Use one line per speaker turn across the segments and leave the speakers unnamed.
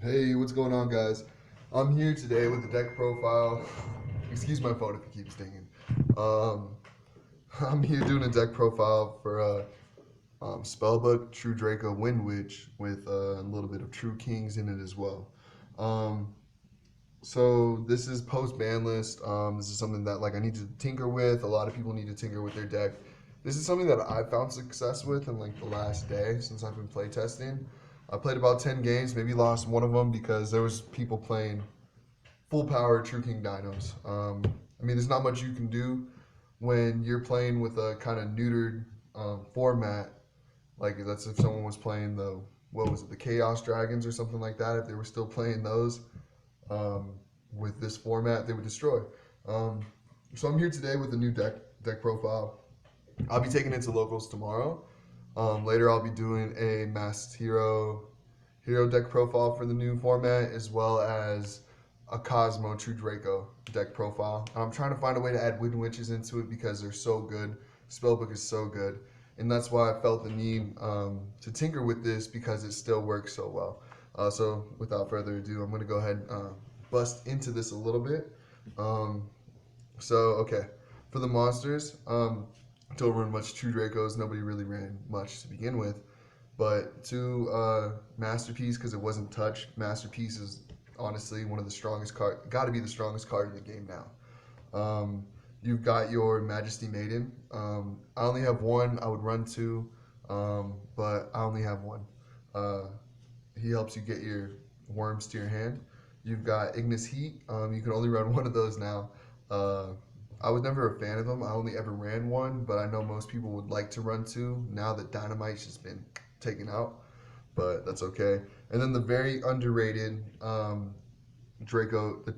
Hey, what's going on, guys? I'm here today with the deck profile. Excuse my phone if it keeps dinging. Um, I'm here doing a deck profile for Spellbook True Draco windwitch with a little bit of True Kings in it as well. Um, so this is post ban list. This is something that I need to tinker with. A lot of people need to tinker with their deck. This is something that I've found success with in the last day since I've been playtesting. I played about 10 games, maybe lost one of them because there was people playing full power True King Dinos. There's not much you can do when you're playing with a kind of neutered format. Like that's if someone was playing the Chaos Dragons or something like that. If they were still playing those um, with this format, they would destroy. Um, so I'm here today with a new deck profile. I'll be taking it to locals tomorrow. Later, I'll be doing a Masked hero deck profile for the new format, as well as a Cosmo True Draco deck profile. I'm trying to find a way to add wind witches into it because they're so good. Spellbook is so good, and that's why I felt the need to tinker with this because it still works so well. So without further ado, I'm going to go ahead and bust into this a little bit. Um, okay, for the monsters, don't run much True Dracos. Nobody really ran much to begin with. But to Masterpiece, because it wasn't touched, Masterpiece is honestly one of the strongest card. Got to be the strongest card in the game now. You've got your Majesty Maiden. I only have one. I would run two, but I only have one. Uh, he helps you get your worms to your hand. You've got Ignis Heat. You can only run one of those now. Uh, I was never a fan of them. I only ever ran one, but I know most people would like to run two now that Dynamite's just been taken out, but that's okay. And then the very underrated the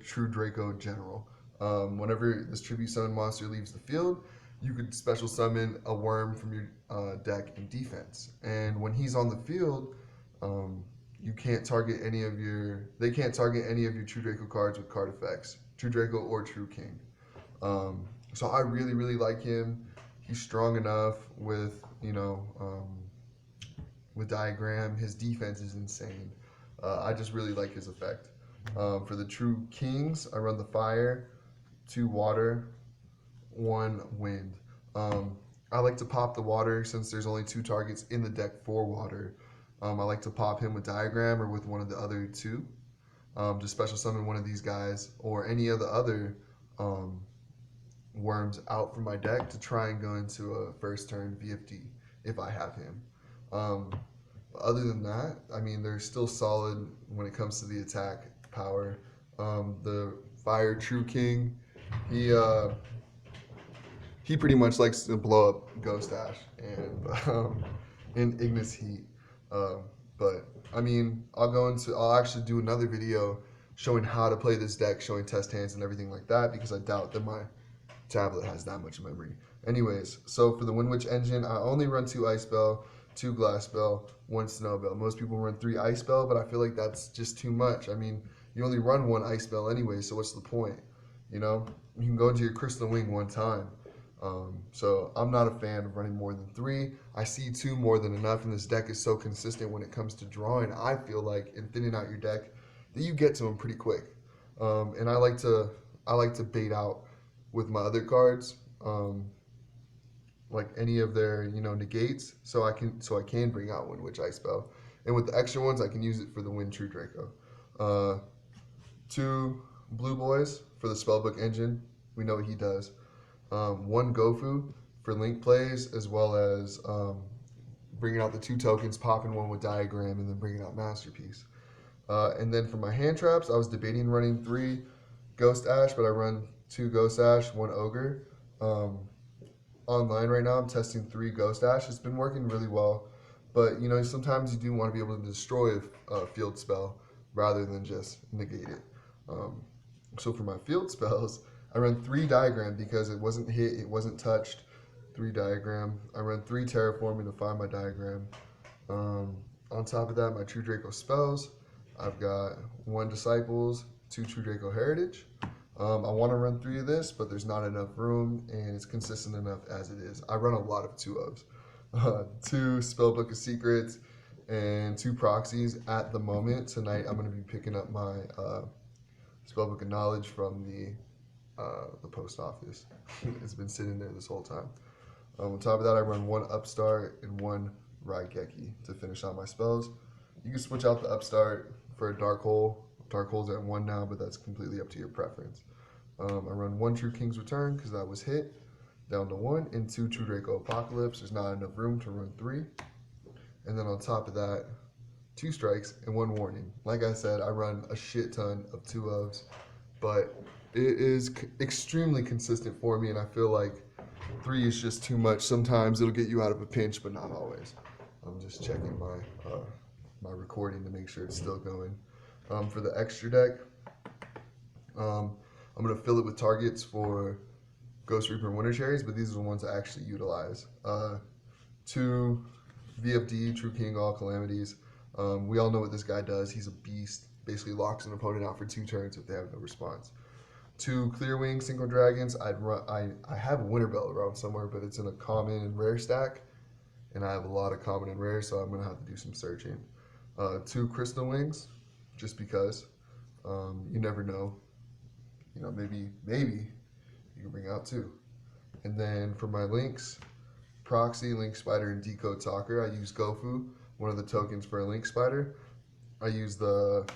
True Draco General. Whenever this tribute summon monster leaves the field, you could special summon a worm from your deck in defense. And when he's on the field, you can't target any of your. They can't target any of your True Draco cards with card effects, True Draco or True King. So I really, really like him. He's strong enough with diagram. His defense is insane. I just really like his effect. For the True Kings, I run the fire, 2 water, 1 wind. I like to pop the water since there's only 2 targets in the deck for water. I like to pop him with diagram or with one of the other 2. To special summon one of these guys or any of the other worms out from my deck to try and go into a first turn VFD if I have him. Other than that, they're still solid when it comes to the attack power. The Fire True King, he pretty much likes to blow up Ghost Ash and Ignis Heat. But I'll actually do another video showing how to play this deck, showing test hands and everything like that because I doubt that my tablet has that much memory. Anyways, so for the Windwitch engine, I only run 2 Ice Spell, 2 Glass Spell, 1 Snow Bell. Most people run 3 Ice Spell, but I feel like that's just too much. You only run 1 Ice Spell anyway, so what's the point? You can go into your Crystal Wing 1 time. So I'm not a fan of running more than 3. I see 2 more than enough, and this deck is so consistent when it comes to drawing. I feel like in thinning out your deck that you get to them pretty quick. And I like to bait out with my other cards, like any of their negates, so I can bring out Windwitch Ice Spell, and with the extra ones I can use it for the Wind True Draco. 2 blue boys for the Spellbook engine. We know what he does. 1 Gofu for link plays, as well as bringing out the 2 tokens, popping 1 with diagram, and then bringing out Masterpiece. And then for my hand traps, I was debating running 3 Ghost Ash, but I run 2 Ghost Ash, 1 Ogre. Online right now, I'm testing 3 Ghost Ash. It's been working really well, but sometimes you do want to be able to destroy a field spell rather than just negate it. So for my field spells, I run 3 Diagram because it wasn't hit, it wasn't touched. 3 Diagram. I run 3 Terraforming to find my diagram. On top of that, my True Draco spells. I've got 1 Disciples, 2 True Draco Heritage. I want to run 3 of this, but there's not enough room, and it's consistent enough as it is. I run a lot of 2 ofs. 2 Spellbook of Secrets, and 2 proxies at the moment. Tonight I'm going to be picking up my Spellbook of Knowledge from the post office. It's been sitting there this whole time. On top of that, I run 1 Upstart and 1 Raigeki to finish out my spells. You can switch out the Upstart for a Dark Hole. Dark Hole's at 1 now, but that's completely up to your preference. I run 1 True King's Return because that was hit, down to 1, and 2 True Draco Apocalypse. There's not enough room to run 3. And then on top of that, 2 strikes and 1 warning. Like I said, I run a shit ton of 2-ofs, but it is extremely consistent for me, and I feel like 3 is just too much. Sometimes it'll get you out of a pinch, but not always. I'm just checking my recording to make sure it's still going. For the extra deck, I'm going to fill it with targets for Ghost Reaper and Winter Cherries, but these are the ones I actually utilize. 2 VFD, True King, All Calamities. We all know what this guy does. He's a beast. Basically locks an opponent out for 2 turns if they have no response. 2 Clear Wing Synchro Dragons. I have a Winter Bell around somewhere, but it's in a common and rare stack, and I have a lot of common and rare, so I'm going to have to do some searching. 2 Crystal Wings, just because. You never know. You know, maybe you can bring out 2. And then for my links, Proxy, Link Spider, and Decode Talker, I use Gofu, one of the tokens for a Link Spider. I use the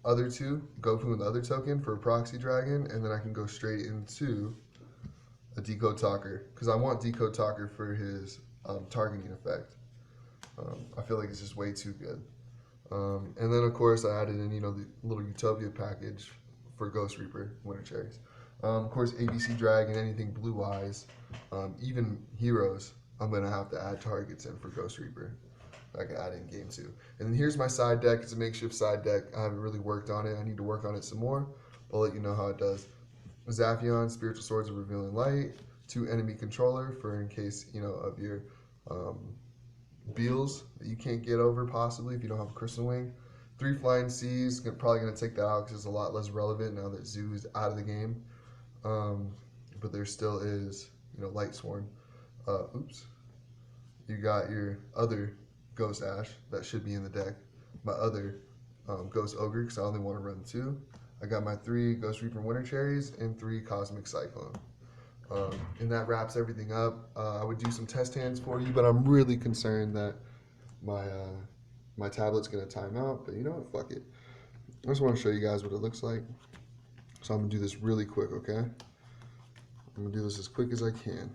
other 2, Gofu and the other token for a Proxy Dragon, and then I can go straight into a Decode Talker, because I want Decode Talker for his targeting effect. I feel like it's just way too good. And then, of course, I added in, you know, the little Utopia package for Ghost Reaper, Winter Cherries. Of course, ABC Dragon, anything Blue Eyes, even Heroes, I'm going to have to add targets in for Ghost Reaper. I can add in game 2. And then here's my side deck. It's a makeshift side deck. I haven't really worked on it. I need to work on it some more. I'll let you know how it does. Zaphion, Spiritual Swords of Revealing Light, 2 Enemy Controller for in case, you know, of your Beals that you can't get over possibly if you don't have a Crystal Wing. 3 Flying Seas, probably going to take that out because it's a lot less relevant now that Zoo is out of the game. But there still is, you know, Light Sworn. Oops. You got your other Ghost Ash that should be in the deck. My other Ghost Ogre because I only want to run 2. I got my 3 Ghost Reaper Winter Cherries and 3 Cosmic Cyclone. And that wraps everything up. I would do some test hands for you, but I'm really concerned that my tablet's going to time out. But you know what? Fuck it. I just want to show you guys what it looks like. So I'm going to do this really quick, okay? I'm going to do this as quick as I can.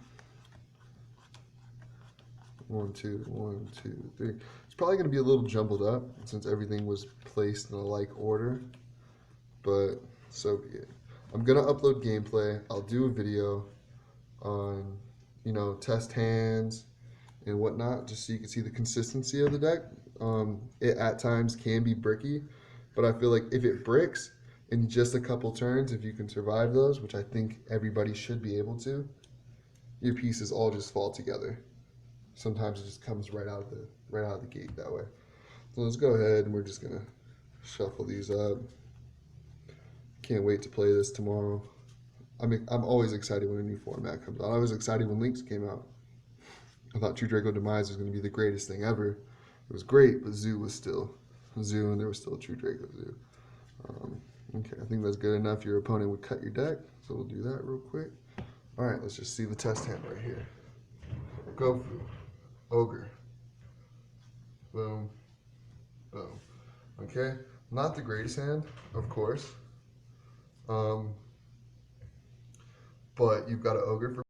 1, 2, 1, 2, 3. It's probably going to be a little jumbled up since everything was placed in a like order, but so be it. I'm going to upload gameplay. I'll do a video on, you know, test hands and whatnot, just so you can see the consistency of the deck. It at times can be bricky, but I feel like if it bricks in just a couple turns, if you can survive those, which I think everybody should be able to, your pieces all just fall together. Sometimes it just comes right out of the gate that way. So let's go ahead and we're just gonna shuffle these up. Can't wait to play this tomorrow. I'm always excited when a new format comes out. I was excited when Links came out. I thought True Draco Demise was going to be the greatest thing ever. It was great, but Zoo was still Zoo, and there was still True Draco Zoo. Okay, I think that's good enough. Your opponent would cut your deck, so we'll do that real quick. All right, let's just see the test hand right here. Gofu, Ogre, boom, boom. Okay, not the greatest hand, of course. But you've got an Ogre for